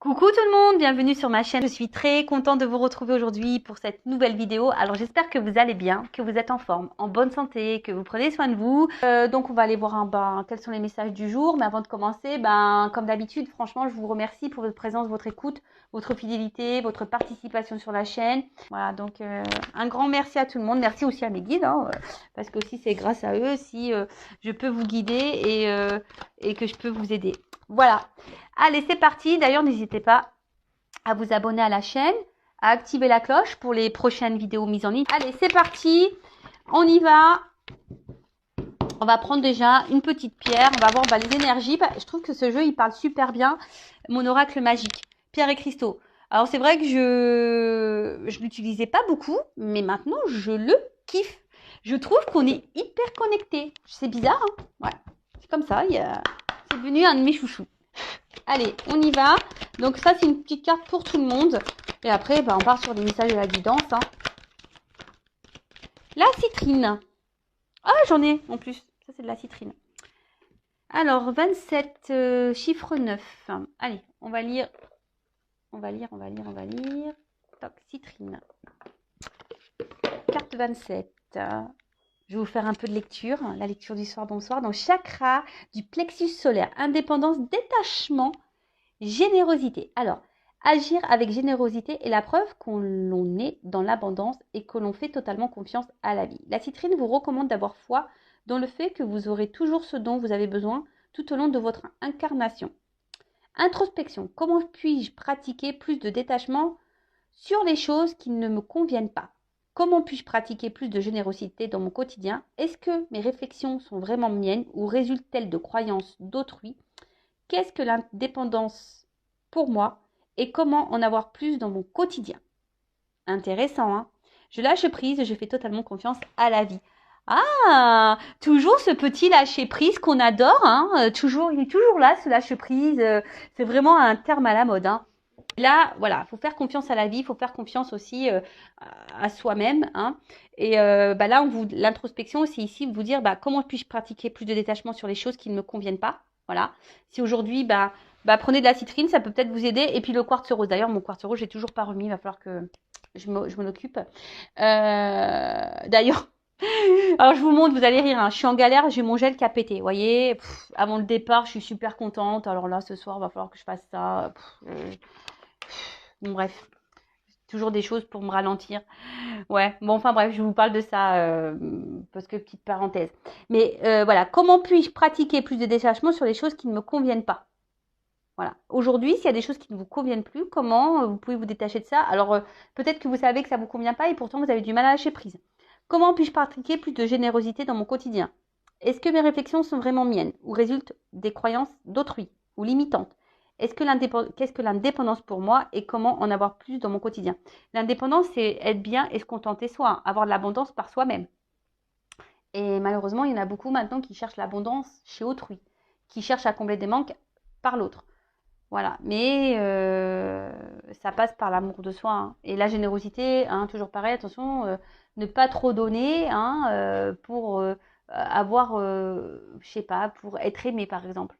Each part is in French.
Coucou tout le monde, bienvenue sur ma chaîne. Je suis très contente de vous retrouver aujourd'hui pour cette nouvelle vidéo. Alors j'espère que vous allez bien, que vous êtes en forme, en bonne santé, que vous prenez soin de vous. Donc on va aller voir quels sont les messages du jour. Mais avant de commencer, comme d'habitude, franchement, je vous remercie pour votre présence, votre écoute, votre fidélité, votre participation sur la chaîne. Voilà, donc un grand merci à tout le monde. Merci aussi à mes guides, parce que aussi c'est grâce à eux si je peux vous guider et que je peux vous aider. Voilà. Allez, c'est parti. D'ailleurs, n'hésitez pas à vous abonner à la chaîne, à activer la cloche pour les prochaines vidéos mises en ligne. Allez, c'est parti. On y va. On va prendre déjà une petite pierre. On va voir les énergies. Je trouve que ce jeu, il parle super bien. Mon oracle magique. Pierre et cristaux. Alors, c'est vrai que je l'utilisais pas beaucoup, mais maintenant, je le kiffe. Je trouve qu'on est hyper connecté. C'est bizarre, hein? Ouais. C'est comme ça. C'est devenu un de mes chouchous. Allez, on y va. Donc ça, c'est une petite carte pour tout le monde. Et après, on part sur les messages de la guidance. La citrine. Ah, j'en ai en plus. Ça, c'est de la citrine. Alors, 27, chiffre 9. Allez, on va lire. On va lire. Toc, citrine. Carte 27. Je vais vous faire un peu de lecture. La lecture du soir, bonsoir. Donc, chakra du plexus solaire. Indépendance, détachement, générosité. Alors, agir avec générosité est la preuve qu'on est dans l'abondance et que l'on fait totalement confiance à la vie. La citrine vous recommande d'avoir foi dans le fait que vous aurez toujours ce dont vous avez besoin tout au long de votre incarnation. Introspection. Comment puis-je pratiquer plus de détachement sur les choses qui ne me conviennent pas? Comment puis-je pratiquer plus de générosité dans mon quotidien? Est-ce que mes réflexions sont vraiment miennes ou résultent-elles de croyances d'autrui? Qu'est-ce que l'indépendance pour moi et comment en avoir plus dans mon quotidien? Intéressant, hein? Je lâche prise et je fais totalement confiance à la vie. Ah, toujours ce petit lâcher prise qu'on adore, hein? Toujours, il est toujours là, ce lâcher prise. C'est vraiment un terme à la mode, hein? Là, voilà, il faut faire confiance à la vie, il faut faire confiance aussi à soi-même, hein. Et là, l'introspection, c'est ici de vous dire comment puis-je pratiquer plus de détachement sur les choses qui ne me conviennent pas. Voilà. Si aujourd'hui, prenez de la citrine, ça peut peut-être vous aider. Et puis le quartz rose. D'ailleurs, mon quartz rose, j'ai toujours pas remis. Il va falloir que je m'en occupe. D'ailleurs, alors je vous montre, vous allez rire. Je suis en galère, j'ai mon gel qui a pété. Vous voyez, avant le départ, je suis super contente. Alors là, ce soir, il va falloir que je fasse ça. Bon, bref, toujours des choses pour me ralentir. Ouais, bon, enfin bref, je vous parle de ça parce que petite parenthèse. Mais voilà, comment puis-je pratiquer plus de détachement sur les choses qui ne me conviennent pas? Voilà. Aujourd'hui, s'il y a des choses qui ne vous conviennent plus, comment vous pouvez vous détacher de ça? Alors, peut-être que vous savez que ça ne vous convient pas et pourtant vous avez du mal à lâcher prise. Comment puis-je pratiquer plus de générosité dans mon quotidien? Est-ce que mes réflexions sont vraiment miennes ou résultent des croyances d'autrui ou limitantes? Qu'est-ce que l'indépendance pour moi et comment en avoir plus dans mon quotidien? L'indépendance, c'est être bien et se contenter soi, avoir de l'abondance par soi-même. Et malheureusement, il y en a beaucoup maintenant qui cherchent l'abondance chez autrui, qui cherchent à combler des manques par l'autre. Voilà, mais ça passe par l'amour de soi, hein. Et la générosité, hein, toujours pareil, attention, ne pas trop donner pour avoir, je sais pas, pour être aimé par exemple.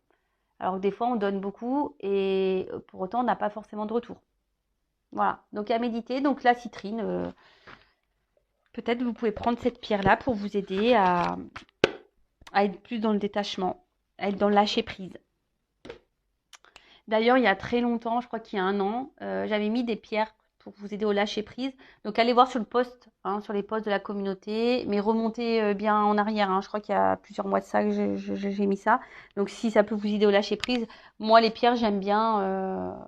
Alors que des fois, on donne beaucoup et pour autant, on n'a pas forcément de retour. Voilà, donc à méditer. Donc la citrine, peut-être vous pouvez prendre cette pierre-là pour vous aider à être plus dans le détachement, à être dans le lâcher-prise. D'ailleurs, il y a très longtemps, je crois qu'il y a 1 an, j'avais mis des pierres pour vous aider au lâcher-prise. Donc allez voir sur le post, sur les posts de la communauté, mais remontez bien en arrière. Je crois qu'il y a plusieurs mois de ça que j'ai mis ça. Donc si ça peut vous aider au lâcher-prise, moi les pierres j'aime bien.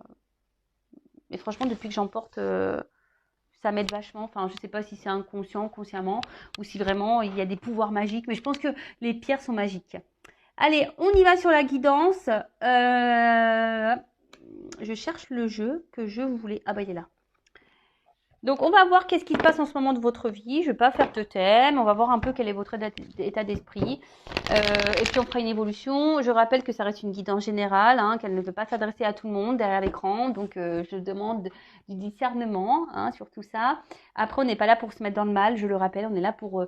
Mais franchement, depuis que j'en porte, ça m'aide vachement. Enfin, je sais pas si c'est inconscient, consciemment, ou si vraiment il y a des pouvoirs magiques. Mais je pense que les pierres sont magiques. Allez, on y va sur la guidance. Je cherche le jeu que je voulais. Ah il est là. Donc, on va voir qu'est-ce qui se passe en ce moment de votre vie. Je ne vais pas faire de thème. On va voir un peu quel est votre état d'esprit. Et puis, on fera une évolution. Je rappelle que ça reste une guidance générale, qu'elle ne peut pas s'adresser à tout le monde derrière l'écran. Donc, je demande du discernement sur tout ça. Après, on n'est pas là pour se mettre dans le mal. Je le rappelle, on est là pour,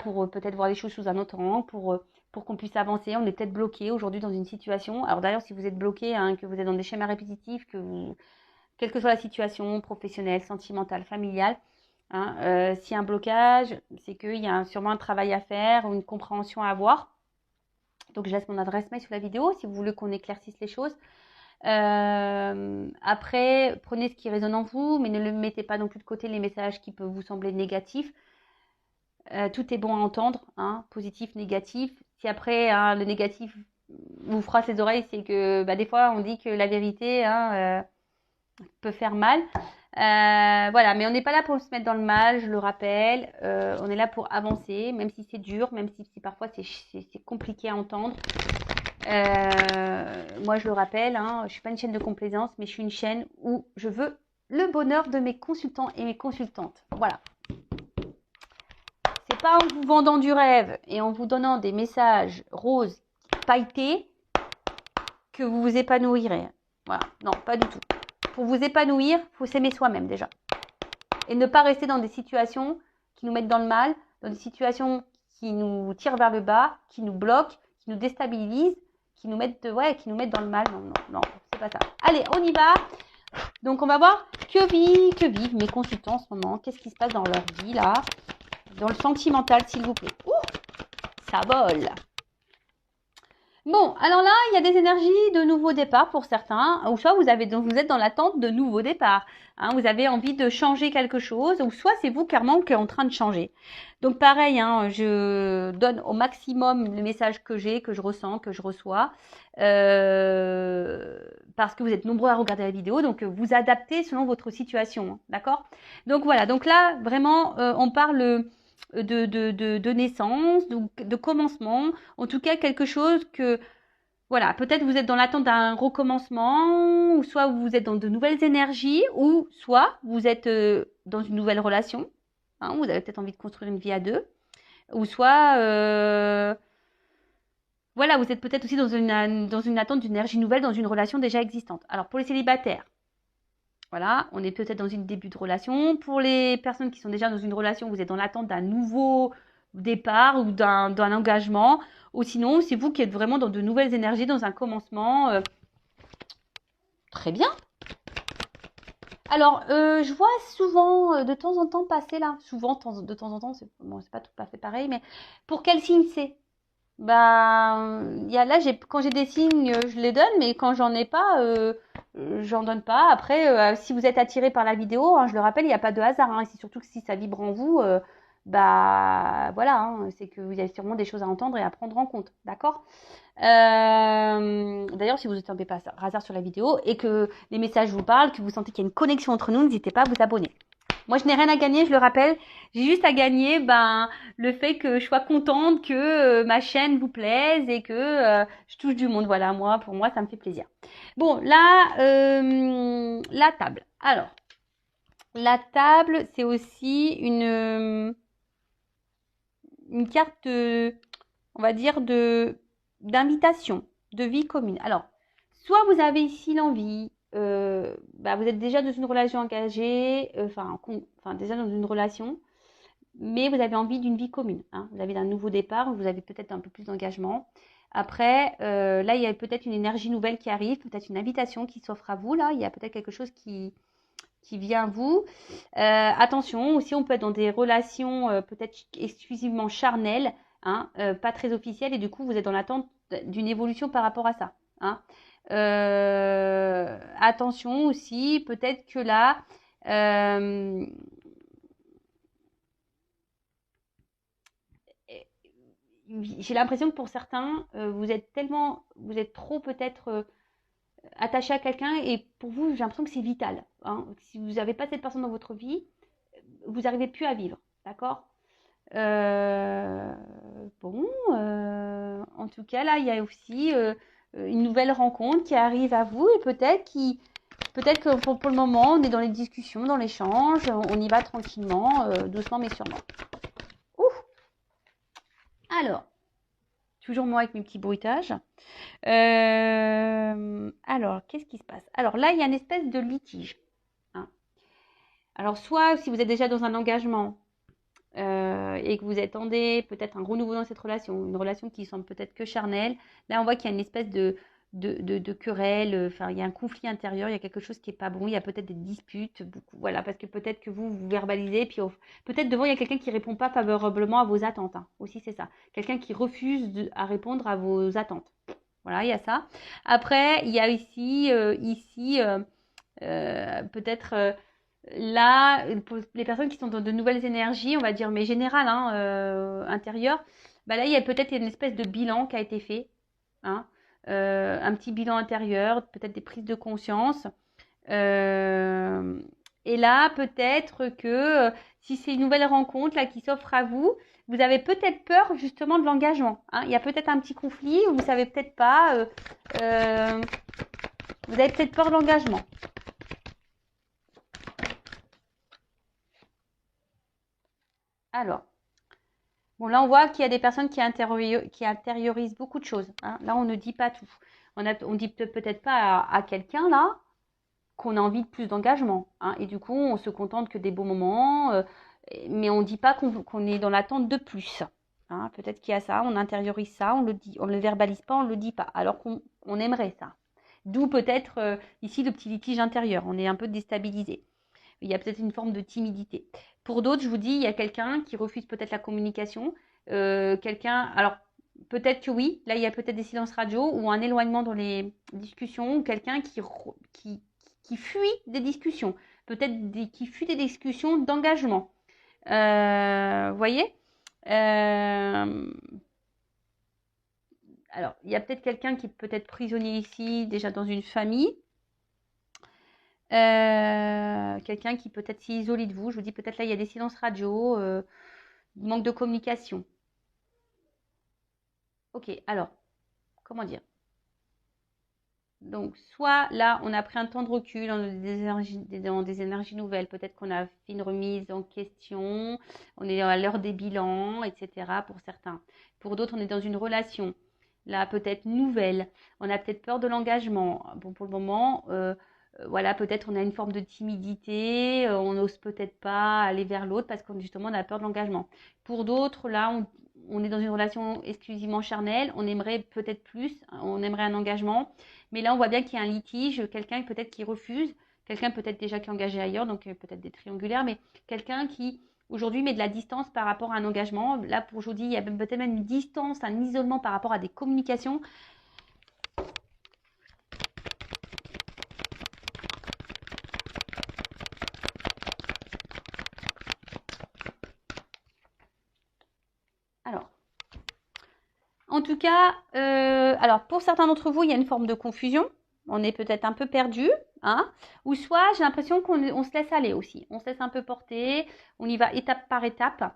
pour peut-être voir les choses sous un autre angle, pour pour qu'on puisse avancer. On est peut-être bloqué aujourd'hui dans une situation. Alors d'ailleurs, si vous êtes bloqué, hein, que vous êtes dans des schémas répétitifs, quelle que soit la situation, professionnelle, sentimentale, familiale, hein, s'il y a un blocage, c'est qu'il y a sûrement un travail à faire ou une compréhension à avoir. Donc je laisse mon adresse mail sous la vidéo si vous voulez qu'on éclaircisse les choses. Après, prenez ce qui résonne en vous, mais ne le mettez pas non plus de côté les messages qui peuvent vous sembler négatifs. Tout est bon à entendre, hein, positif, négatif. Si après, hein, le négatif vous froisse les oreilles, c'est que des fois, on dit que la vérité peut faire mal. Voilà, mais on n'est pas là pour se mettre dans le mal, je le rappelle. On est là pour avancer, même si c'est dur, même si parfois c'est compliqué à entendre. Moi, je le rappelle, hein, je ne suis pas une chaîne de complaisance, mais je suis une chaîne où je veux le bonheur de mes consultants et mes consultantes. Voilà. C'est pas en vous vendant du rêve et en vous donnant des messages roses pailletés que vous vous épanouirez. Voilà, non, pas du tout. Pour vous épanouir, il faut s'aimer soi-même déjà. Et ne pas rester dans des situations qui nous mettent dans le mal, dans des situations qui nous tirent vers le bas, qui nous bloquent, qui nous déstabilisent, qui nous mettent dans le mal. Non, c'est pas ça. Allez, on y va. Donc, on va voir que vivent mes consultants en ce moment. Qu'est-ce qui se passe dans leur vie, là? Dans le sentimental, s'il vous plaît. Ouh, ça vole. Bon, alors là, il y a des énergies de nouveau départ pour certains, ou soit vous êtes dans l'attente de nouveau départ. Hein, vous avez envie de changer quelque chose, ou soit c'est vous clairement qui êtes en train de changer. Donc pareil, hein, je donne au maximum le message que j'ai, que je ressens, que je reçois, parce que vous êtes nombreux à regarder la vidéo, donc vous adaptez selon votre situation, d'accord? Donc voilà, donc là, vraiment, on parle de naissance, donc de commencement, en tout cas quelque chose que, voilà, peut-être vous êtes dans l'attente d'un recommencement, ou soit vous êtes dans de nouvelles énergies, ou soit vous êtes dans une nouvelle relation, hein, vous avez peut-être envie de construire une vie à deux, ou soit, voilà, vous êtes peut-être aussi dans une attente d'une énergie nouvelle dans une relation déjà existante. Alors pour les célibataires, voilà, on est peut-être dans une début de relation. Pour les personnes qui sont déjà dans une relation, vous êtes dans l'attente d'un nouveau départ ou d'un engagement. Ou sinon, c'est vous qui êtes vraiment dans de nouvelles énergies, dans un commencement. Très bien. Alors, je vois souvent, de temps en temps passer là. Souvent, de temps en temps, c'est pas tout à fait pareil, mais pour quel signe c'est? Quand j'ai des signes, je les donne, mais quand j'en ai pas, j'en donne pas. Après, si vous êtes attiré par la vidéo, hein, je le rappelle, il n'y a pas de hasard. Hein, et c'est surtout que si ça vibre en vous, voilà, hein, c'est que vous avez sûrement des choses à entendre et à prendre en compte, d'accord? D'ailleurs, si vous êtes tombé par hasard sur la vidéo et que les messages vous parlent, que vous sentez qu'il y a une connexion entre nous, n'hésitez pas à vous abonner. Moi, je n'ai rien à gagner, je le rappelle. J'ai juste à gagner le fait que je sois contente que ma chaîne vous plaise et que je touche du monde. Voilà, pour moi, ça me fait plaisir. Bon, là, la table. Alors, la table, c'est aussi une carte, on va dire, d'invitation, de vie commune. Alors, soit vous avez ici l'envie, vous êtes déjà dans une relation engagée, déjà dans une relation, mais vous avez envie d'une vie commune. Hein. Vous avez un nouveau départ, vous avez peut-être un peu plus d'engagement. Après, là, il y a peut-être une énergie nouvelle qui arrive, peut-être une invitation qui s'offre à vous. Là, il y a peut-être quelque chose qui vient à vous. Attention, aussi, on peut être dans des relations peut-être exclusivement charnelles, hein, pas très officielles, et du coup, vous êtes dans l'attente d'une évolution par rapport à ça. Hein. Attention aussi, peut-être que là, j'ai l'impression que pour certains, vous êtes trop peut-être attaché à quelqu'un et pour vous, j'ai l'impression que c'est vital. Hein. Si vous n'avez pas cette personne dans votre vie, vous n'arrivez plus à vivre, d'accord? En tout cas, là, il y a aussi une nouvelle rencontre qui arrive à vous et peut-être que pour le moment, on est dans les discussions, dans l'échange, on y va tranquillement, doucement mais sûrement. Ouf. Alors, toujours moi avec mes petits bruitages. Alors, qu'est-ce qui se passe? Alors là, il y a une espèce de litige. Hein. Alors, soit si vous êtes déjà dans un engagement, et que vous attendez peut-être un renouveau dans cette relation, une relation qui semble peut-être que charnelle, là on voit qu'il y a une espèce de querelle, enfin il y a un conflit intérieur, il y a quelque chose qui est pas bon, il y a peut-être des disputes, beaucoup, voilà, parce que peut-être que vous verbalisez, puis peut-être devant il y a quelqu'un qui répond pas favorablement à vos attentes, hein. Aussi c'est ça, quelqu'un qui refuse à répondre à vos attentes. Voilà, il y a ça. Après, il y a peut-être là, pour les personnes qui sont dans de nouvelles énergies, on va dire, mais générales, hein, intérieures, bah là, il y a peut-être une espèce de bilan qui a été fait, hein, un petit bilan intérieur, peut-être des prises de conscience. Euh, et là, peut-être que si c'est une nouvelle rencontre là, qui s'offre à vous, vous avez peut-être peur justement de l'engagement, hein. Il y a peut-être un petit conflit, vous savez peut-être pas, euh, vous avez peut-être peur de l'engagement. Alors, bon, là, on voit qu'il y a des personnes qui intériorisent beaucoup de choses, hein. Là, on ne dit pas tout. On dit peut-être pas à quelqu'un là qu'on a envie de plus d'engagement, hein. Et du coup, on se contente que des beaux moments, mais on ne dit pas qu'on est dans l'attente de plus, hein. Peut-être qu'il y a ça, on intériorise ça, on le dit, on ne le verbalise pas, on ne le dit pas, alors qu'on aimerait ça. D'où peut-être ici le petit litige intérieur, on est un peu déstabilisé. Il y a peut-être une forme de timidité. Pour d'autres, je vous dis, il y a quelqu'un qui refuse peut-être la communication. Alors peut-être que oui, là il y a peut-être des silences radio ou un éloignement dans les discussions, ou quelqu'un qui fuit des discussions, peut-être qui fuit des discussions d'engagement. Voyez. Alors, il y a peut-être quelqu'un qui est peut-être prisonnier ici, déjà dans une famille. Quelqu'un qui peut-être s'isole de vous. Je vous dis peut-être là, il y a des silences radio, manque de communication. Ok, alors, comment dire? Donc, soit là, on a pris un temps de recul dans des énergies nouvelles. Peut-être qu'on a fait une remise en question. On est à l'heure des bilans, etc. pour certains. Pour d'autres, on est dans une relation. Là, peut-être nouvelle. On a peut-être peur de l'engagement. Bon, pour le moment, voilà, peut-être on a une forme de timidité. On n'ose peut-être pas aller vers l'autre parce qu'on justement on a peur de l'engagement. Pour d'autres, là, on est dans une relation exclusivement charnelle. On aimerait peut-être plus. On aimerait un engagement. Mais là, on voit bien qu'il y a un litige, quelqu'un peut-être qui refuse, quelqu'un peut-être déjà qui est engagé ailleurs, donc peut-être des triangulaires, mais quelqu'un qui aujourd'hui met de la distance par rapport à un engagement. Là, pour aujourd'hui, il y a peut-être même une distance, un isolement par rapport à des communications. Alors, en tout cas, alors pour certains d'entre vous, il y a une forme de confusion. On est peut-être un peu perdu, hein, ou soit j'ai l'impression qu'on se laisse aller aussi. On se laisse un peu porter, on y va étape par étape.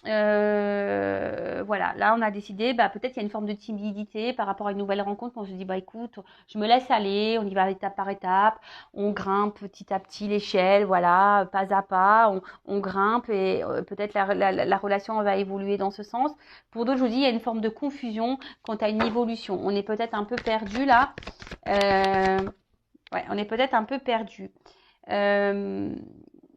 Voilà, là on a décidé, bah, peut-être il y a une forme de timidité par rapport à une nouvelle rencontre. On se dit, bah écoute, je me laisse aller, on y va étape par étape, on grimpe petit à petit l'échelle, voilà, pas à pas, on grimpe et peut-être la relation va évoluer dans ce sens. Pour d'autres, je vous dis, il y a une forme de confusion quant à une évolution. On est peut-être un peu perdu là. Ouais, on est peut-être un peu perdu. Euh,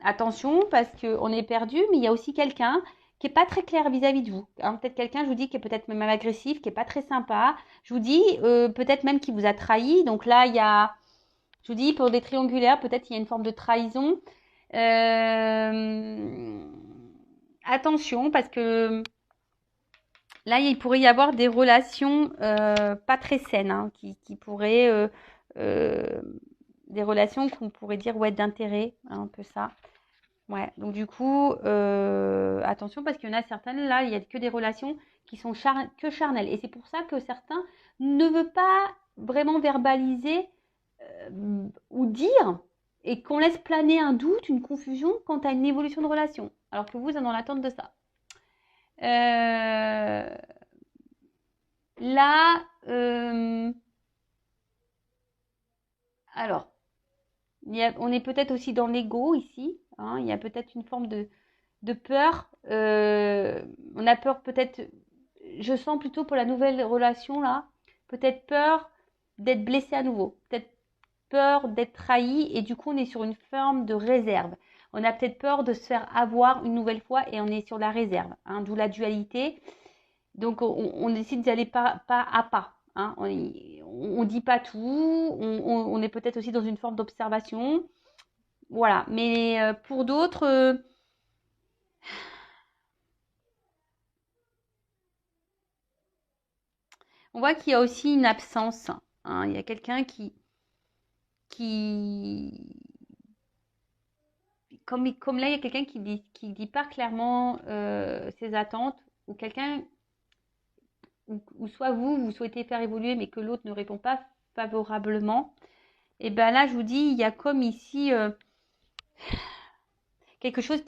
Attention, parce qu'on est perdu, mais il y a aussi quelqu'un qui est pas très clair vis-à-vis de vous, hein. Peut-être quelqu'un, je vous dis, qui est peut-être même agressif, qui est pas très sympa. Je vous dis, peut-être même qui vous a trahi. Donc là, il y a, je vous dis, pour des triangulaires, peut-être il y a une forme de trahison. Attention, parce que là, il pourrait y avoir des relations pas très saines, hein, qui pourraient, euh, des relations qu'on pourrait dire ouais d'intérêt, hein, un peu ça. Ouais, donc du coup, attention parce qu'il y en a certaines, là, il n'y a que des relations qui sont que charnelles. Et c'est pour ça que certains ne veulent pas vraiment verbaliser ou dire et qu'on laisse planer un doute, une confusion quant à une évolution de relation. Alors que vous êtes dans l'attente de ça. Euh, Là, alors, on est peut-être aussi dans l'ego ici, hein. Il y a peut-être une forme de peur. On a peur peut-être, je sens plutôt pour la nouvelle relation là, peut-être peur d'être blessé à nouveau, peut-être peur d'être trahi et du coup on est sur une forme de réserve. On a peut-être peur de se faire avoir une nouvelle fois et on est sur la réserve, hein, d'où la dualité. Donc, on décide d'aller pas à pas. Hein. On ne dit pas tout. On est peut-être aussi dans une forme d'observation. Voilà. Mais pour d'autres, on voit qu'il y a aussi une absence. Hein. Il y a quelqu'un qui comme là, il y a quelqu'un qui dit pas clairement ses attentes, ou quelqu'un, ou soit vous souhaitez faire évoluer, mais que l'autre ne répond pas favorablement. Et ben là, je vous dis, il y a comme ici quelque chose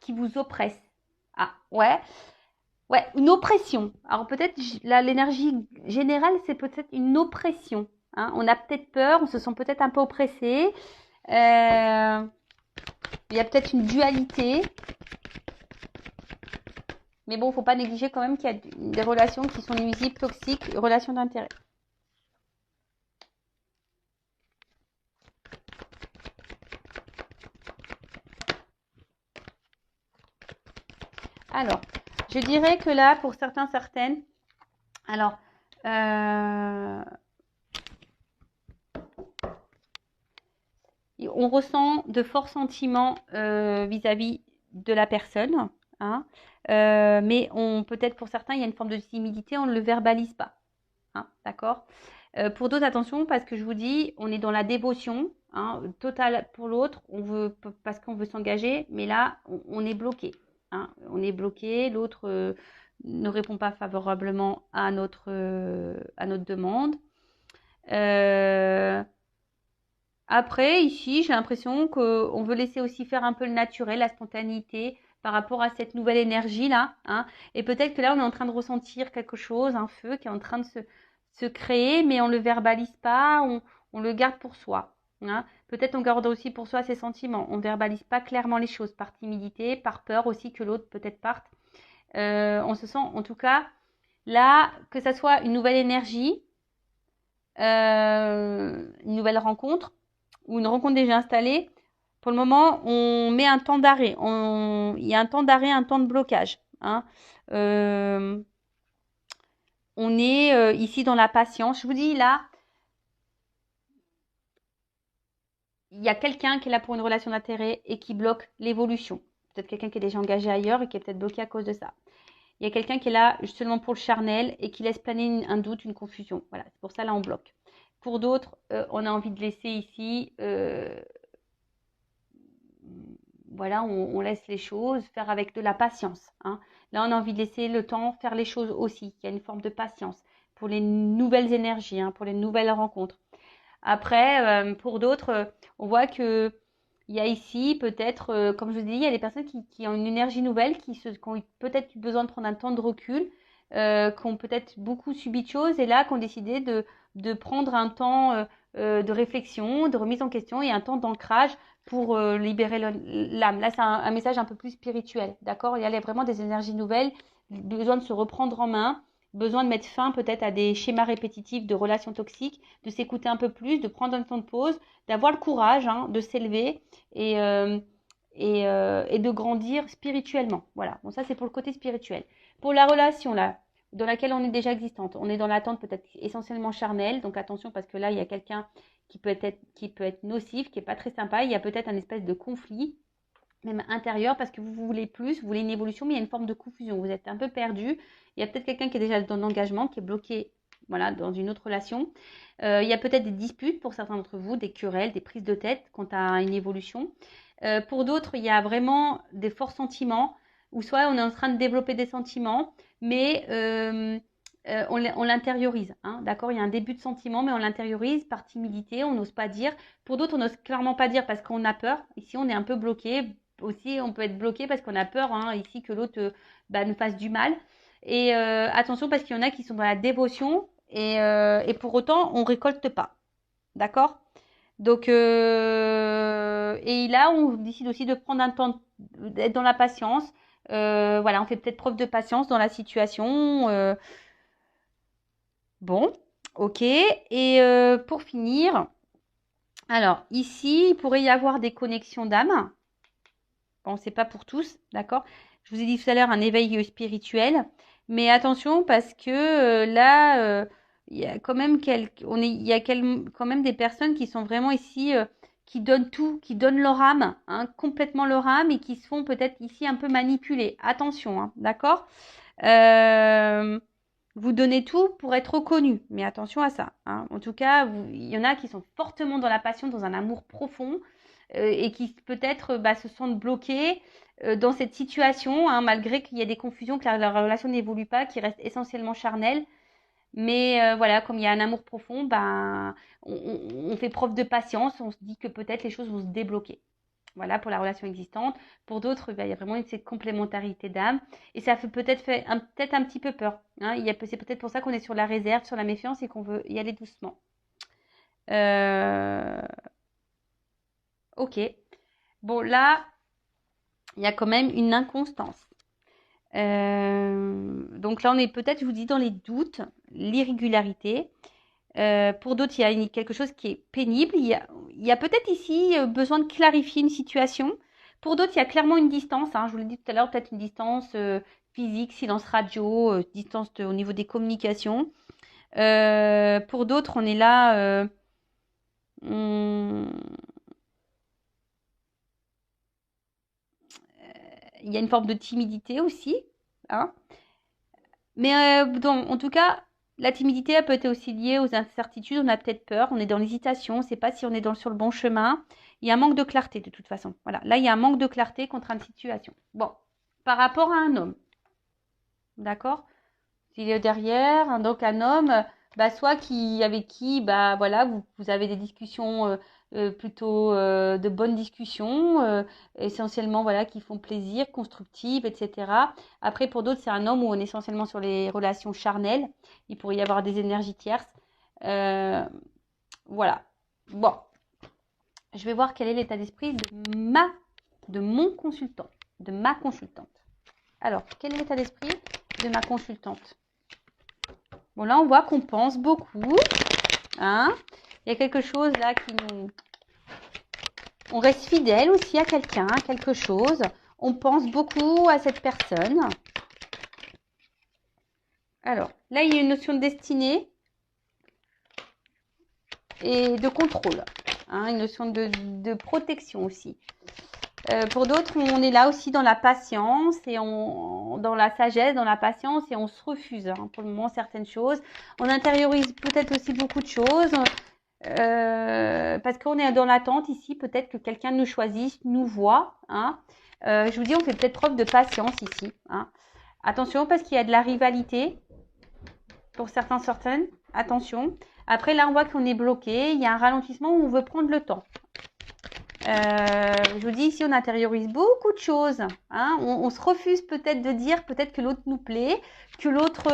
qui vous oppresse. Ah, ouais. Ouais, une oppression. Alors peut-être, là, l'énergie générale, c'est peut-être une oppression. Hein. On a peut-être peur, on se sent peut-être un peu oppressé. Il y a peut-être une dualité. Mais bon, il ne faut pas négliger quand même qu'il y a des relations qui sont nuisibles, toxiques, relations d'intérêt. Alors, je dirais que là, pour certains, certaines, alors, on ressent de forts sentiments vis-à-vis de la personne, hein, mais peut-être pour certains, il y a une forme de timidité, on ne le verbalise pas. Hein, d'accord. Pour d'autres, attention, parce que je vous dis, on est dans la dévotion hein, totale pour l'autre, parce qu'on veut s'engager, mais là, on est bloqué. Hein, on est bloqué, l'autre ne répond pas favorablement à notre demande. Après, ici, j'ai l'impression qu'on veut laisser aussi faire un peu le naturel, la spontanéité par rapport à cette nouvelle énergie-là. Hein. Et peut-être que là, on est en train de ressentir quelque chose, un feu qui est en train de se créer, mais on ne le verbalise pas, on le garde pour soi. Hein. Peut-être on garde aussi pour soi ses sentiments. On ne verbalise pas clairement les choses par timidité, par peur aussi que l'autre peut-être parte. On se sent, en tout cas, là, que ça soit une nouvelle énergie, une nouvelle rencontre, ou une rencontre déjà installée, pour le moment, on met un temps d'arrêt. Il y a un temps d'arrêt, un temps de blocage. Hein. On est ici dans la patience. Je vous dis là, il y a quelqu'un qui est là pour une relation d'intérêt et qui bloque l'évolution. Peut-être quelqu'un qui est déjà engagé ailleurs et qui est peut-être bloqué à cause de ça. Il y a quelqu'un qui est là seulement pour le charnel et qui laisse planer un doute, une confusion. Voilà, c'est pour ça là on bloque. Pour d'autres, on a envie de laisser ici voilà, on laisse les choses faire avec de la patience. Hein. Là, on a envie de laisser le temps faire les choses aussi. Il y a une forme de patience pour les nouvelles énergies, hein, pour les nouvelles rencontres. Après, pour d'autres, on voit que il y a ici peut-être, comme je vous dis, il y a des personnes qui ont une énergie nouvelle, qui ont peut-être besoin de prendre un temps de recul, qui ont peut-être beaucoup subi de choses et là, qui ont décidé de prendre un temps de réflexion, de remise en question et un temps d'ancrage pour libérer l'âme. Là, c'est un message un peu plus spirituel, d'accord? Il y a vraiment des énergies nouvelles, besoin de se reprendre en main, besoin de mettre fin peut-être à des schémas répétitifs de relations toxiques, de s'écouter un peu plus, de prendre un temps de pause, d'avoir le courage hein, de s'élever et de grandir spirituellement. Voilà, bon ça c'est pour le côté spirituel. Pour la relation là, dans laquelle on est déjà existante, on est dans l'attente peut-être essentiellement charnelle, donc attention parce que là il y a quelqu'un qui peut être nocif, qui est pas très sympa, il y a peut-être un espèce de conflit même intérieur parce que vous voulez plus, vous voulez une évolution, mais il y a une forme de confusion, vous êtes un peu perdu, il y a peut-être quelqu'un qui est déjà dans l'engagement, qui est bloqué voilà, dans une autre relation. Il y a peut-être des disputes pour certains d'entre vous, des querelles, des prises de tête quant à une évolution. Pour d'autres, il y a vraiment des forts sentiments, ou soit on est en train de développer des sentiments, mais on l'intériorise. Hein, d'accord. Il y a un début de sentiment, mais on l'intériorise par timidité, on n'ose pas dire. Pour d'autres, on n'ose clairement pas dire parce qu'on a peur. Ici, on est un peu bloqué. Aussi, on peut être bloqué parce qu'on a peur hein, ici que l'autre nous fasse du mal. Et attention parce qu'il y en a qui sont dans la dévotion et pour autant, on récolte pas. D'accord. Donc, et là, on décide aussi de prendre un temps, d'être dans la patience. Voilà, on fait peut-être preuve de patience dans la situation. Bon, ok. Et pour finir, alors ici, il pourrait y avoir des connexions d'âme. Bon, c'est pas pour tous, d'accord? Je vous ai dit tout à l'heure un éveil spirituel, mais attention parce que là, il y a quand même quand même des personnes qui sont vraiment ici, qui donnent tout, qui donnent leur âme, hein, complètement leur âme et qui se font peut-être ici un peu manipuler. Attention, hein, d'accord? Vous donnez tout pour être reconnu, mais attention à ça, hein. En tout cas, il y en a qui sont fortement dans la passion, dans un amour profond, et qui peut-être se sentent bloqués dans cette situation, hein, malgré qu'il y a des confusions, que la relation n'évolue pas, qui reste essentiellement charnelle. Mais voilà, comme il y a un amour profond, on fait preuve de patience, on se dit que peut-être les choses vont se débloquer. Voilà pour la relation existante. Pour d'autres, il y a vraiment cette complémentarité d'âme. Et ça fait peut-être peut-être un petit peu peur, hein. C'est peut-être pour ça qu'on est sur la réserve, sur la méfiance et qu'on veut y aller doucement. Ok. Bon, là, il y a quand même une inconstance. Donc là, on est peut-être, je vous dis, dans les doutes, l'irrégularité. Pour d'autres, il y a quelque chose qui est pénible. Il y a peut-être ici besoin de clarifier une situation. Pour d'autres, il y a clairement une distance, hein. Je vous l'ai dit tout à l'heure, peut-être une distance physique, silence radio, distance au niveau des communications. Pour d'autres, on est là. Il y a une forme de timidité aussi, hein. Mais en tout cas, la timidité, elle peut être aussi liée aux incertitudes. On a peut-être peur, on est dans l'hésitation, on ne sait pas si on est sur le bon chemin. Il y a un manque de clarté de toute façon. Voilà, là, il y a un manque de clarté contre une situation. Bon, par rapport à un homme, d'accord? S'il est derrière, hein, donc un homme, soit avec qui, voilà, vous avez des discussions plutôt de bonnes discussions, essentiellement, voilà, qui font plaisir, constructives, etc. Après, pour d'autres, c'est un homme où on est essentiellement sur les relations charnelles. Il pourrait y avoir des énergies tierces. Voilà. Bon, je vais voir quel est l'état d'esprit de mon consultant, de ma consultante. Alors, quel est l'état d'esprit de ma consultante? Bon, là, on voit qu'on pense beaucoup, hein. Il y a quelque chose là qui nous... On reste fidèle aussi à quelqu'un, à quelque chose. On pense beaucoup à cette personne. Alors, là, il y a une notion de destinée et de contrôle, hein, une notion de protection aussi. Pour d'autres, on est là aussi dans la patience et dans la sagesse, dans la patience et on se refuse, hein, pour le moment certaines choses. On intériorise peut-être aussi beaucoup de choses parce qu'on est dans l'attente ici, peut-être que quelqu'un nous choisisse, nous voit, hein. Je vous dis, on fait peut-être preuve de patience ici, hein. Attention parce qu'il y a de la rivalité pour certaines. Attention. Après, là, on voit qu'on est bloqué. Il y a un ralentissement où on veut prendre le temps. Je vous dis ici, on intériorise beaucoup de choses, hein. On se refuse peut-être de dire peut-être que l'autre nous plaît, que l'autre,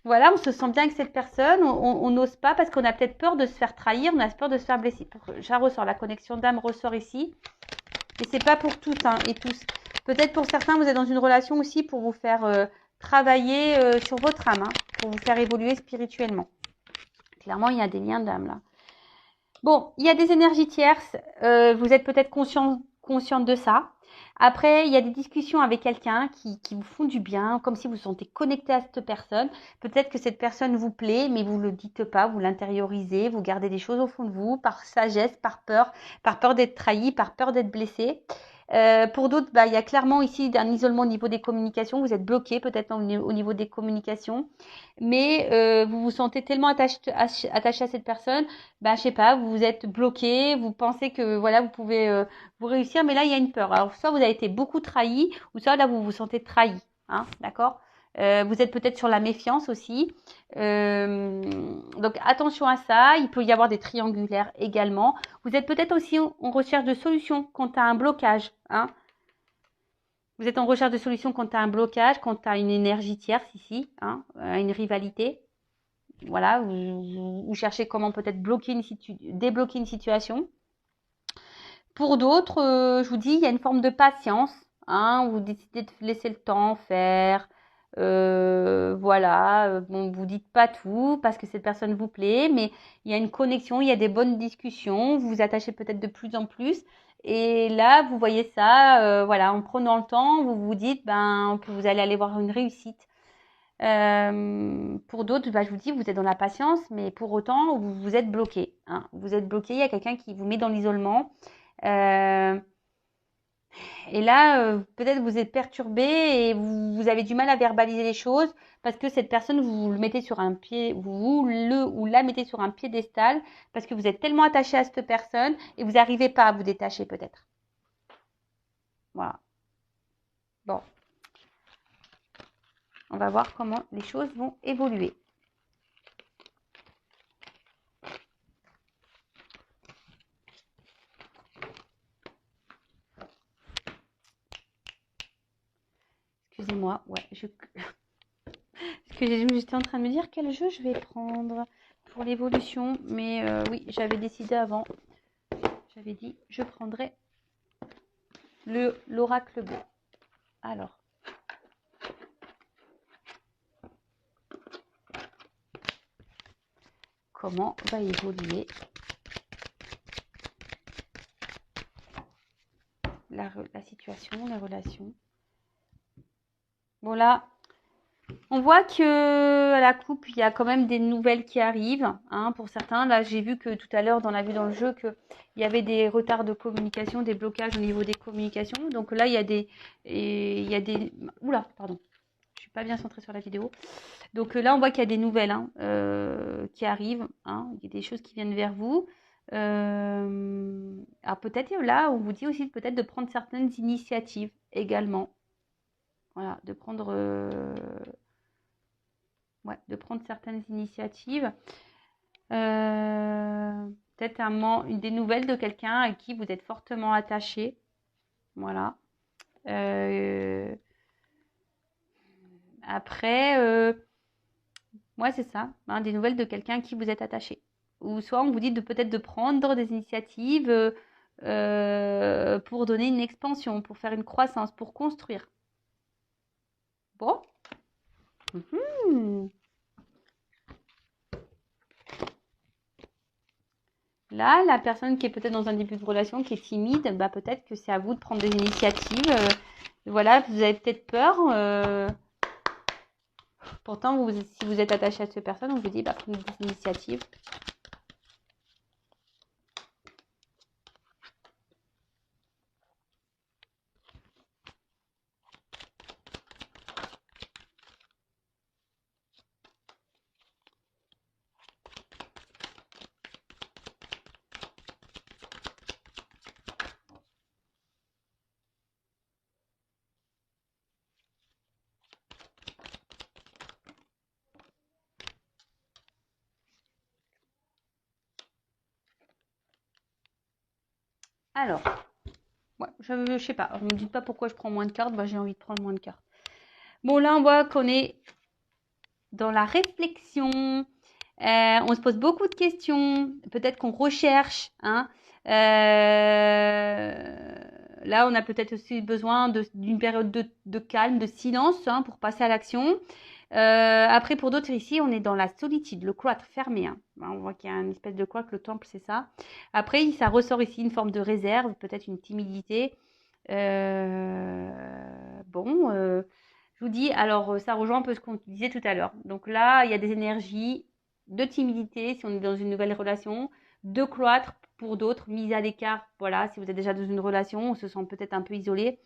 voilà, on se sent bien avec cette personne, on n'ose pas parce qu'on a peut-être peur de se faire trahir, on a peur de se faire blesser. Ça ressort, la connexion d'âme ressort ici. Et c'est pas pour tous, hein, et tous. Peut-être pour certains, vous êtes dans une relation aussi pour vous faire travailler sur votre âme, hein, pour vous faire évoluer spirituellement. Clairement, il y a des liens d'âme là. Bon, il y a des énergies tierces, vous êtes peut-être consciente de ça. Après, il y a des discussions avec quelqu'un qui vous font du bien, comme si vous vous sentez connecté à cette personne. Peut-être que cette personne vous plaît, mais vous ne le dites pas, vous l'intériorisez, vous gardez des choses au fond de vous, par sagesse, par peur d'être trahi, par peur d'être blessé. Pour d'autres, il y a clairement ici un isolement au niveau des communications. Vous êtes bloqué peut-être au niveau des communications. Mais vous vous sentez tellement attaché à cette personne, je sais pas, vous vous êtes bloqué, vous pensez que voilà, vous pouvez vous réussir, mais là, il y a une peur. Alors, soit vous avez été beaucoup trahi, ou soit là, vous vous sentez trahi, hein, d'accord? Vous êtes peut-être sur la méfiance aussi. Donc, attention à ça. Il peut y avoir des triangulaires également. Vous êtes peut-être aussi en recherche de solutions quand tu as un blocage, hein. Vous êtes en recherche de solutions quand tu as un blocage, quand tu as une énergie tierce ici, hein, une rivalité. Voilà, vous cherchez comment peut-être débloquer une situation. Pour d'autres, je vous dis, il y a une forme de patience, hein, vous décidez de laisser le temps faire, Voilà, bon, vous dites pas tout parce que cette personne vous plaît, mais il y a une connexion, il y a des bonnes discussions, vous vous attachez peut-être de plus en plus. Et là, vous voyez ça, voilà, en prenant le temps, vous vous dites que vous allez aller voir une réussite. Pour d'autres, je vous dis, vous êtes dans la patience, mais pour autant, vous êtes bloqué, hein. Vous êtes bloqué, il y a quelqu'un qui vous met dans l'isolement. Euh, et là, peut-être vous êtes perturbé et vous avez du mal à verbaliser les choses parce que cette personne, vous le mettez sur un pied, vous le ou la mettez sur un piédestal parce que vous êtes tellement attaché à cette personne et vous n'arrivez pas à vous détacher peut-être. Voilà. Bon, on va voir comment les choses vont évoluer. Excusez-moi, ouais, parce que j'étais en train de me dire quel jeu je vais prendre pour l'évolution, mais oui, j'avais décidé avant. J'avais dit je prendrais l'oracle bleu. Alors, comment va évoluer la situation, les relations? Bon là, on voit que à la coupe, il y a quand même des nouvelles qui arrivent, hein, pour certains. Là, j'ai vu que tout à l'heure, on a vu dans le jeu qu'il y avait des retards de communication, des blocages au niveau des communications. Donc là, il y a des... Oula, pardon. Je suis pas bien centrée sur la vidéo. Donc là, on voit qu'il y a des nouvelles, hein, qui arrivent, hein. Il y a des choses qui viennent vers vous. Alors peut-être là, on vous dit aussi peut-être de prendre certaines initiatives également. Voilà, de prendre certaines initiatives. Peut-être des nouvelles de quelqu'un à qui vous êtes fortement attaché. Voilà. Après, ouais, c'est ça, hein, des nouvelles de quelqu'un à qui vous êtes attaché. Ou soit on vous dit peut-être de prendre des initiatives pour donner une expansion, pour faire une croissance, pour construire. Bon. Mmh. Là, la personne qui est peut-être dans un début de relation, qui est timide, peut-être que c'est à vous de prendre des initiatives. Voilà, vous avez peut-être peur. Pourtant, si vous êtes attaché à cette personne, on vous dit prenez des initiatives. Alors, ouais, je sais pas. Ne me dites pas pourquoi je prends moins de cartes. J'ai envie de prendre moins de cartes. Bon, là, on voit qu'on est dans la réflexion. On se pose beaucoup de questions. Peut-être qu'on recherche, hein. Là, on a peut-être aussi besoin d'une période de calme, de silence, hein, pour passer à l'action. Après, pour d'autres ici, on est dans la solitude, le cloître fermé, hein. On voit qu'il y a une espèce de cloître, le temple, c'est ça. Après, ça ressort ici une forme de réserve, peut-être une timidité. Bon, je vous dis, alors ça rejoint un peu ce qu'on disait tout à l'heure. Donc là, il y a des énergies de timidité si on est dans une nouvelle relation, de cloître pour d'autres, mise à l'écart. Voilà, si vous êtes déjà dans une relation, on se sent peut-être un peu isolé.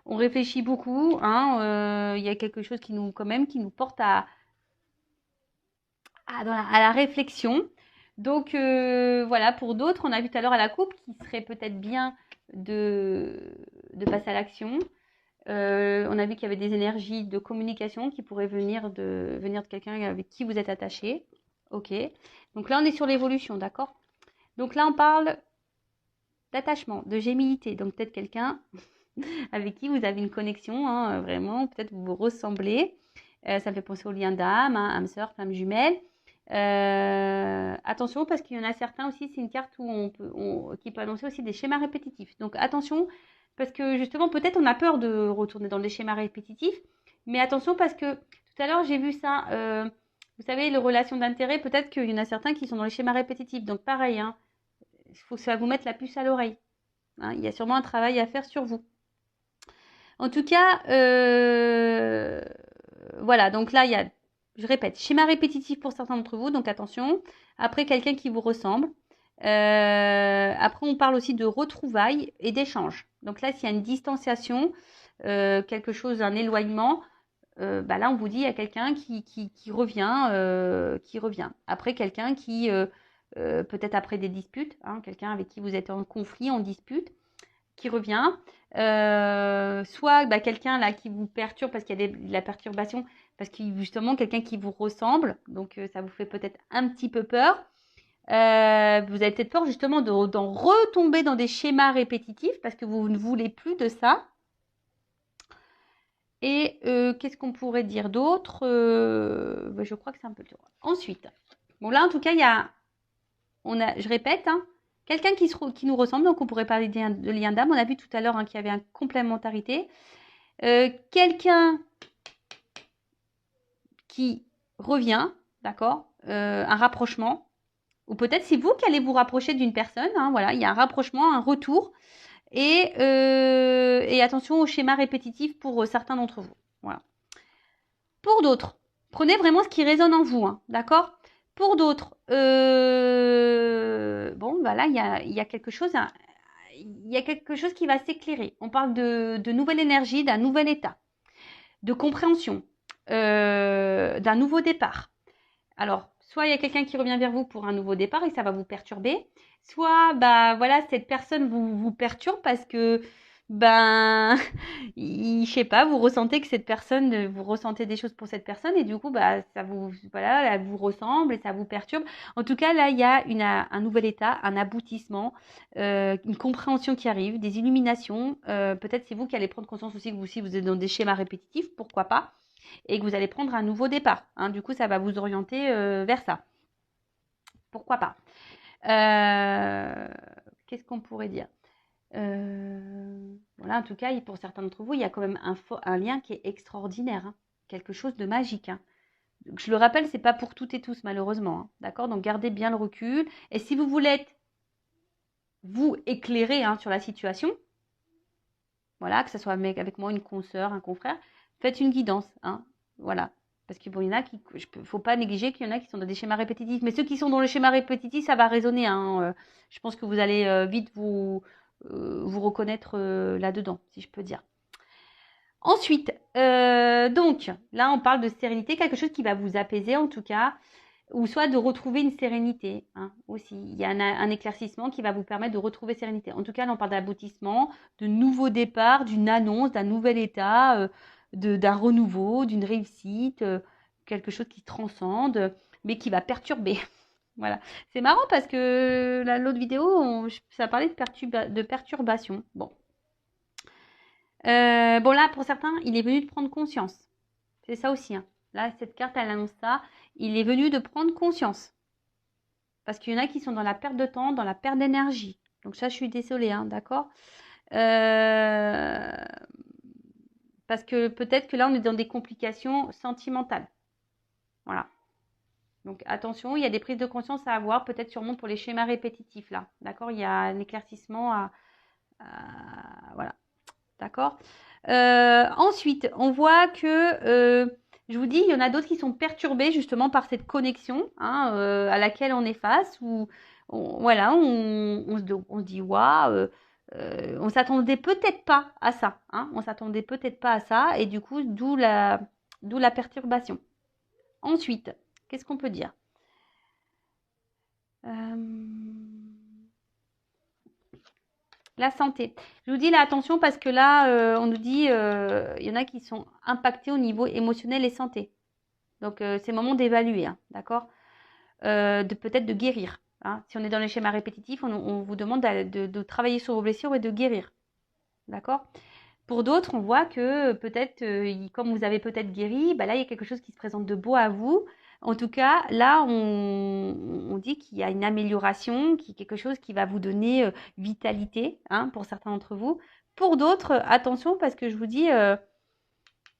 On réfléchit beaucoup, hein, il y a quelque chose qui nous porte à la réflexion. Donc voilà, pour d'autres, on a vu tout à l'heure à la coupe qu'il serait peut-être bien de passer à l'action. On a vu qu'il y avait des énergies de communication qui pourraient venir de quelqu'un avec qui vous êtes attaché. Ok. Donc là, on est sur l'évolution, d'accord? Donc là, on parle d'attachement, de gémilité. Donc peut-être quelqu'un avec qui vous avez une connexion, hein, vraiment, peut-être vous vous ressemblez. Ça me fait penser au lien d'âme, hein, âme sœur, flamme jumelle. Attention parce qu'il y en a certains aussi, c'est une carte qui peut annoncer aussi des schémas répétitifs. Donc attention parce que justement peut-être on a peur de retourner dans des schémas répétitifs Mais attention parce que tout à l'heure, j'ai vu ça. Vous savez, les relations d'intérêt, peut-être qu'il y en a certains qui sont dans les schémas répétitifs. Donc pareil, hein, il faut que ça vous mette la puce à l'oreille. Hein, il y a sûrement un travail à faire sur vous. En tout cas, voilà. Donc là, il y a, je répète, schéma répétitif pour certains d'entre vous. Donc attention. Après, quelqu'un qui vous ressemble. Après, on parle aussi de retrouvailles et d'échanges. Donc là, s'il y a une distanciation, quelque chose, un éloignement, bah là, on vous dit il y a quelqu'un qui revient. Après, quelqu'un qui, peut-être après des disputes, hein, quelqu'un avec qui vous êtes en conflit, en dispute, qui revient. Soit bah, quelqu'un là qui vous perturbe parce qu'il y a de la perturbation, parce que justement, quelqu'un qui vous ressemble, donc ça vous fait peut-être un petit peu peur. Vous avez peut-être peur justement d'en retomber dans des schémas répétitifs parce que vous ne voulez plus de ça. Et qu'est-ce qu'on pourrait dire d'autre bah, je crois que c'est un peu le tour. Ensuite, bon là en tout cas, je répète, hein, quelqu'un qui nous ressemble, donc on pourrait parler de lien d'âme. On a vu tout à l'heure hein, qu'il y avait une complémentarité. Quelqu'un qui revient, d'accord, un rapprochement. Ou peut-être c'est vous qui allez vous rapprocher d'une personne. Hein, voilà, il y a un rapprochement, un retour. Et attention au schéma répétitif pour certains d'entre vous. Voilà. Pour d'autres, prenez vraiment ce qui résonne en vous, hein, d'accord? Pour d'autres, bon, bah là, il y a quelque chose, il y a quelque chose qui va s'éclairer. On parle de nouvelle énergie, d'un nouvel état, de compréhension, d'un nouveau départ. Alors, soit il y a quelqu'un qui revient vers vous pour un nouveau départ et ça va vous perturber, soit bah voilà, cette personne vous perturbe parce que ben je sais pas, vous ressentez que cette personne, vous ressentez des choses pour cette personne et du coup bah ça vous voilà, elle vous ressemble et ça vous perturbe. En tout cas, là il y a un nouvel état, un aboutissement, une compréhension qui arrive, des illuminations. Peut-être c'est vous qui allez prendre conscience aussi que vous aussi vous êtes dans des schémas répétitifs, pourquoi pas, et que vous allez prendre un nouveau départ. Hein. Du coup, ça va vous orienter vers ça. Pourquoi pas. Qu'est-ce qu'on pourrait dire voilà, en tout cas, pour certains d'entre vous, il y a quand même un lien qui est extraordinaire, hein, quelque chose de magique. Hein. Donc, je le rappelle, c'est pas pour toutes et tous, malheureusement. Hein, d'accord? Donc, gardez bien le recul. Et si vous voulez être, vous, éclairé hein, sur la situation, voilà, que ce soit avec moi, une consoeur, un confrère, faites une guidance. Hein, voilà. Parce qu'il bon, y en a qui, faut pas négliger qu'il y en a qui sont dans des schémas répétitifs. Mais ceux qui sont dans le schéma répétitif, ça va résonner. Hein. Je pense que vous allez vite vous reconnaître là-dedans, si je peux dire. Ensuite, donc, là, on parle de sérénité, quelque chose qui va vous apaiser en tout cas, ou soit de retrouver une sérénité hein, aussi. Il y a un éclaircissement qui va vous permettre de retrouver sérénité. En tout cas, là, on parle d'aboutissement, de nouveau départ, d'une annonce, d'un nouvel état, d'un renouveau, d'une réussite, quelque chose qui transcende, mais qui va perturber. Voilà. C'est marrant parce que l'autre vidéo, ça parlait de perturbation. Bon. Bon, là, pour certains, il est venu de prendre conscience. C'est ça aussi. Hein. Là, cette carte, elle annonce ça. Il est venu de prendre conscience. Parce qu'il y en a qui sont dans la perte de temps, dans la perte d'énergie. Donc ça, je suis désolée, hein, d'accord parce que peut-être que là, on est dans des complications sentimentales. Voilà. Donc attention, il y a des prises de conscience à avoir, peut-être sûrement pour les schémas répétitifs, là. D'accord? Il y a un éclaircissement voilà. D'accord? Ensuite, on voit que, je vous dis, il y en a d'autres qui sont perturbés justement par cette connexion hein, à laquelle on est face, où voilà, on se dit, waouh, on s'attendait peut-être pas à ça. Hein, on s'attendait peut-être pas à ça, et du coup, d'où la perturbation. Ensuite, qu'est-ce qu'on peut dire La santé. Je vous dis là, attention parce que là, on nous dit, il y en a qui sont impactés au niveau émotionnel et santé. Donc, c'est le moment d'évaluer, hein, d'accord peut-être de guérir. Hein. Si on est dans les schémas répétitifs, on vous demande de travailler sur vos blessures et de guérir. D'accord Pour d'autres, on voit que peut-être, comme vous avez peut-être guéri, bah là, il y a quelque chose qui se présente de beau à vous. En tout cas, là, on dit qu'il y a une amélioration, quelque chose qui va vous donner vitalité, hein, pour certains d'entre vous. Pour d'autres, attention, parce que je vous dis,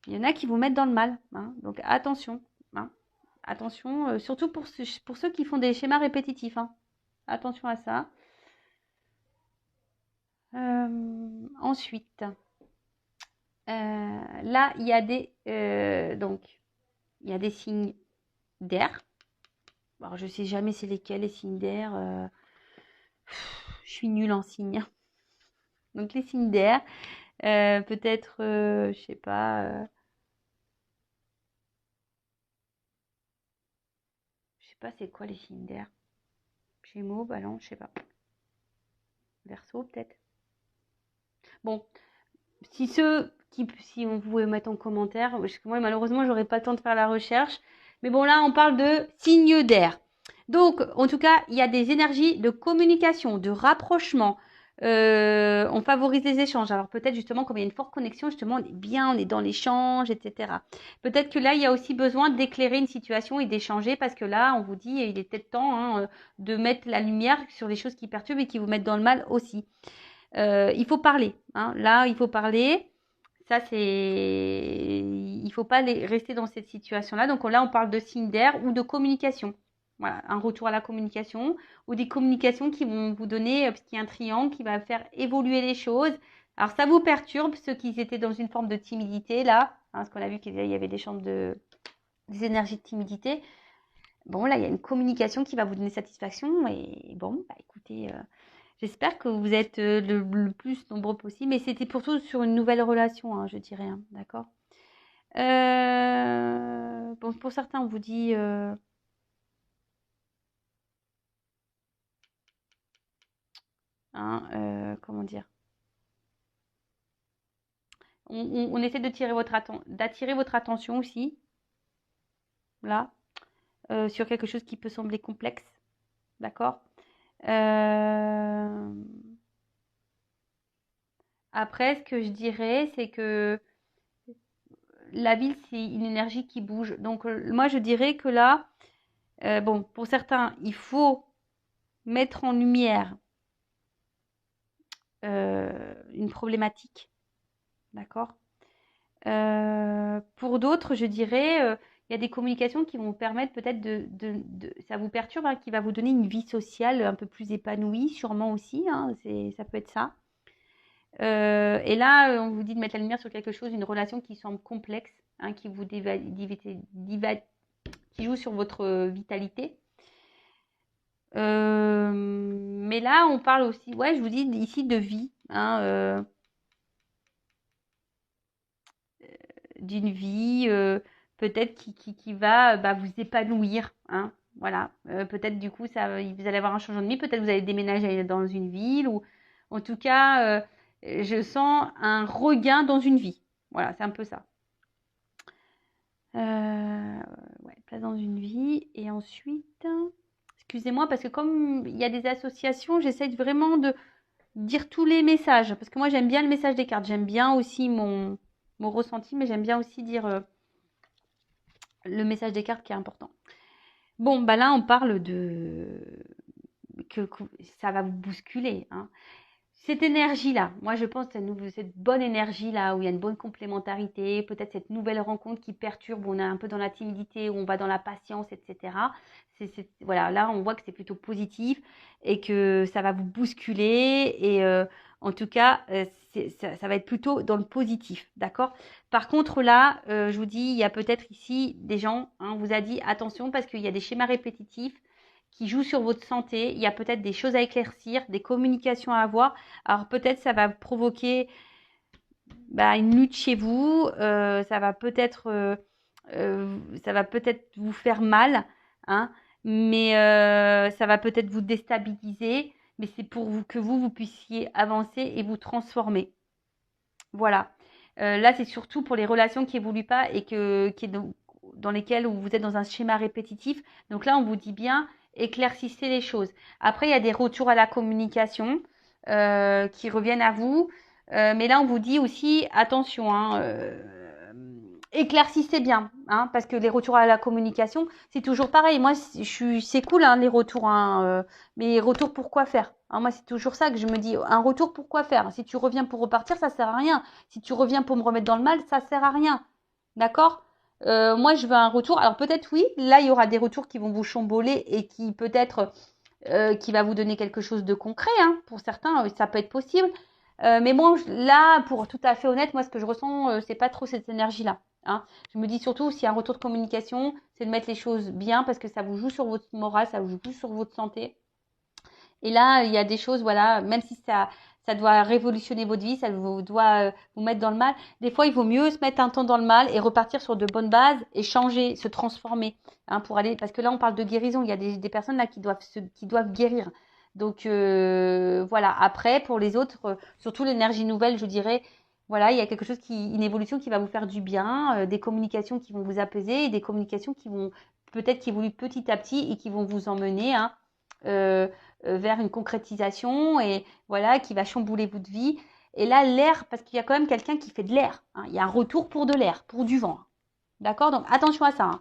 Il y en a qui vous mettent dans le mal, hein. Donc attention, hein. Attention, surtout pour ceux qui font des schémas répétitifs, hein. Attention à ça. Ensuite, là, il y a il y a des signes d'air. Alors, je sais jamais c'est lesquels les signes d'air. Je suis nulle en signes. Donc les signes d'air, peut-être, je sais pas. Je sais pas c'est quoi les signes d'air. Gémeaux, Balance, je sais pas. Verseau peut-être. Bon, si on pouvait mettre en commentaire, parce que moi malheureusement j'aurais pas le temps de faire la recherche. Mais bon là on parle de signes d'air. Donc en tout cas il y a des énergies de communication, de rapprochement. On favorise les échanges. Alors peut-être justement comme il y a une forte connexion, justement on est dans l'échange, etc. Peut-être que là il y a aussi besoin d'éclairer une situation et d'échanger parce que là on vous dit il est peut-être temps hein, de mettre la lumière sur les choses qui perturbent et qui vous mettent dans le mal aussi. Il faut parler. Hein. Là, il faut parler. Ça, il ne faut pas rester dans cette situation-là. Donc là, on parle de signes d'air ou de communication. Voilà, un retour à la communication ou des communications qui vont vous donner, parce qu'il y a un triangle qui va faire évoluer les choses. Alors, ça vous perturbe, ceux qui étaient dans une forme de timidité, là, hein, parce qu'on a vu qu'il y avait des énergies de timidité. Bon, là, il y a une communication qui va vous donner satisfaction. Et bon, bah, écoutez, j'espère que vous êtes le plus nombreux possible. Mais c'était surtout sur une nouvelle relation, hein, je dirais. Hein, d'accord. Bon, pour certains, on vous dit... comment dire on essaie d'attirer votre attention aussi, là, sur quelque chose qui peut sembler complexe. D'accord. Après, ce que je dirais, c'est que la ville, c'est une énergie qui bouge. Donc, moi, je dirais que là, bon, pour certains, il faut mettre en lumière une problématique. D'accord. Pour d'autres, je dirais, il y a des communications qui vont vous permettre peut-être ça vous perturbe, hein, qui va vous donner une vie sociale un peu plus épanouie, sûrement aussi. Hein, ça peut être ça. Et là, on vous dit de mettre la lumière sur quelque chose, une relation qui semble complexe, hein, qui joue sur votre vitalité. Mais là, on parle aussi, ouais, je vous dis ici de vie, hein, d'une vie peut-être qui va vous épanouir, hein, voilà. Peut-être du coup, vous allez avoir un changement de vie, peut-être vous allez déménager dans une ville ou en tout cas, je sens un regain dans une vie. Voilà, c'est un peu ça. Ouais, place dans une vie. Et ensuite, excusez-moi, parce que comme il y a des associations, j'essaie vraiment de dire tous les messages. Parce que moi, j'aime bien le message des cartes. J'aime bien aussi mon ressenti, mais j'aime bien aussi dire le message des cartes qui est important. Bon, bah là, on parle que ça va vous bousculer. Hein. Cette énergie-là, moi je pense que cette bonne énergie-là, où il y a une bonne complémentarité, peut-être cette nouvelle rencontre qui perturbe, où on est un peu dans la timidité, où on va dans la patience, etc. Voilà, là on voit que c'est plutôt positif et que ça va vous bousculer et en tout cas, ça va être plutôt dans le positif, d'accord? Par contre là, je vous dis, il y a peut-être ici des gens, hein, on vous a dit attention parce qu'il y a des schémas répétitifs qui jouent sur votre santé. Il y a peut-être des choses à éclaircir, des communications à avoir. Alors peut-être ça va provoquer une lutte chez vous. Ça va peut-être vous faire mal, hein, mais ça va peut-être vous déstabiliser. Mais c'est pour que vous puissiez avancer et vous transformer. Voilà. Là, c'est surtout pour les relations qui évoluent pas et dans lesquelles vous êtes dans un schéma répétitif. Donc là, on vous dit bien, éclaircissez les choses. Après, il y a des retours à la communication qui reviennent à vous. Mais là, on vous dit aussi, attention, hein, éclaircissez bien, hein, parce que les retours à la communication, c'est toujours pareil. Moi, c'est cool, hein, les retours, hein, mais retours pour quoi faire, hein, moi, c'est toujours ça que je me dis. Un retour pour quoi faire? Si tu reviens pour repartir, ça sert à rien. Si tu reviens pour me remettre dans le mal, ça sert à rien. D'accord? Moi, je veux un retour. Alors peut-être oui, là, il y aura des retours qui vont vous chamboler et qui peut-être qui va vous donner quelque chose de concret. Hein. Pour certains, ça peut être possible. Mais moi, là, pour tout à fait honnête, moi, ce que je ressens, c'est pas trop cette énergie-là. Hein. Je me dis surtout, s'il y a un retour de communication, c'est de mettre les choses bien parce que ça vous joue sur votre morale, ça vous joue sur votre santé. Et là, il y a des choses, voilà, même si ça doit révolutionner votre vie, ça doit vous mettre dans le mal. Des fois, il vaut mieux se mettre un temps dans le mal et repartir sur de bonnes bases et changer, se transformer, hein, pour aller. Parce que là, on parle de guérison. Il y a des personnes là qui doivent guérir. Donc voilà. Après, pour les autres, surtout l'énergie nouvelle, je dirais, voilà, il y a quelque chose une évolution qui va vous faire du bien, des communications qui vont vous apaiser et des communications qui vont peut-être qui évoluent petit à petit et qui vont vous emmener, hein, euh, vers une concrétisation et voilà, qui va chambouler votre vie. Et là, l'air, parce qu'il y a quand même quelqu'un qui fait de l'air. Hein. Il y a un retour pour de l'air, pour du vent. D'accord? Donc attention à ça. Hein.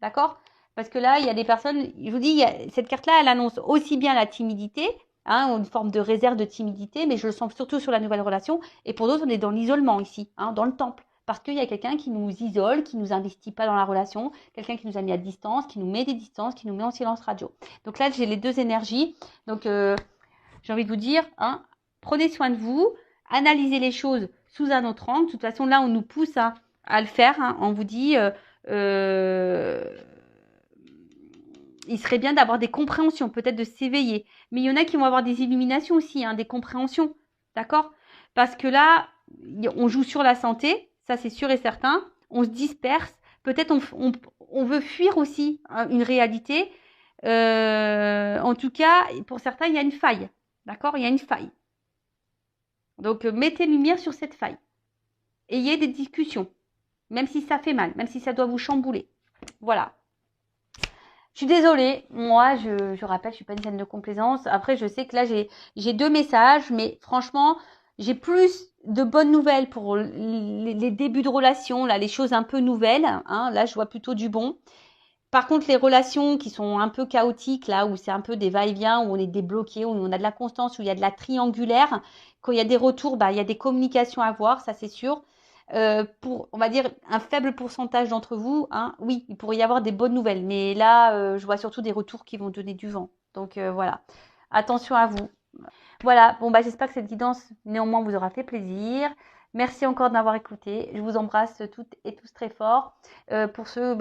D'accord? Parce que là, il y a des personnes, je vous dis, cette carte-là, elle annonce aussi bien la timidité, hein, une forme de réserve de timidité, mais je le sens surtout sur la nouvelle relation. Et pour d'autres, on est dans l'isolement ici, hein, dans le temple. Parce qu'il y a quelqu'un qui nous isole, qui nous investit pas dans la relation, quelqu'un qui nous a mis à distance, qui nous met des distances, qui nous met en silence radio. Donc là, j'ai les deux énergies. Donc, j'ai envie de vous dire, hein, prenez soin de vous, analysez les choses sous un autre angle. De toute façon, là, on nous pousse à le faire. Hein. On vous dit, euh, il serait bien d'avoir des compréhensions, peut-être de s'éveiller. Mais il y en a qui vont avoir des illuminations aussi, hein, des compréhensions. D'accord? Parce que là, on joue sur la santé, ça c'est sûr et certain. On se disperse. Peut-être on veut fuir aussi, hein, une réalité. En tout cas, pour certains, il y a une faille. D'accord? Il y a une faille. Donc, mettez lumière sur cette faille. Ayez des discussions, même si ça fait mal, même si ça doit vous chambouler. Voilà. Je suis désolée, moi je rappelle, je suis pas une scène de complaisance. Après, je sais que là j'ai deux messages, mais franchement, j'ai plus de bonnes nouvelles pour les débuts de relation, là, les choses un peu nouvelles. Hein, là, je vois plutôt du bon. Par contre, les relations qui sont un peu chaotiques, là, où c'est un peu des va-et-vient, où on est débloqué, où on a de la constance, où il y a de la triangulaire, quand il y a des retours, bah, il y a des communications à voir, ça c'est sûr. Pour, on va dire, un faible pourcentage d'entre vous, hein, oui, il pourrait y avoir des bonnes nouvelles. Mais là, je vois surtout des retours qui vont donner du vent. Donc voilà, attention à vous. Voilà, bon bah j'espère que cette guidance néanmoins vous aura fait plaisir. Merci encore de m'avoir écouté. Je vous embrasse toutes et tous très fort. Pour ceux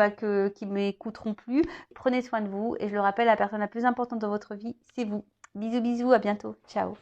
qui ne m'écouteront plus, prenez soin de vous. Et je le rappelle, la personne la plus importante dans votre vie, c'est vous. Bisous bisous, à bientôt. Ciao.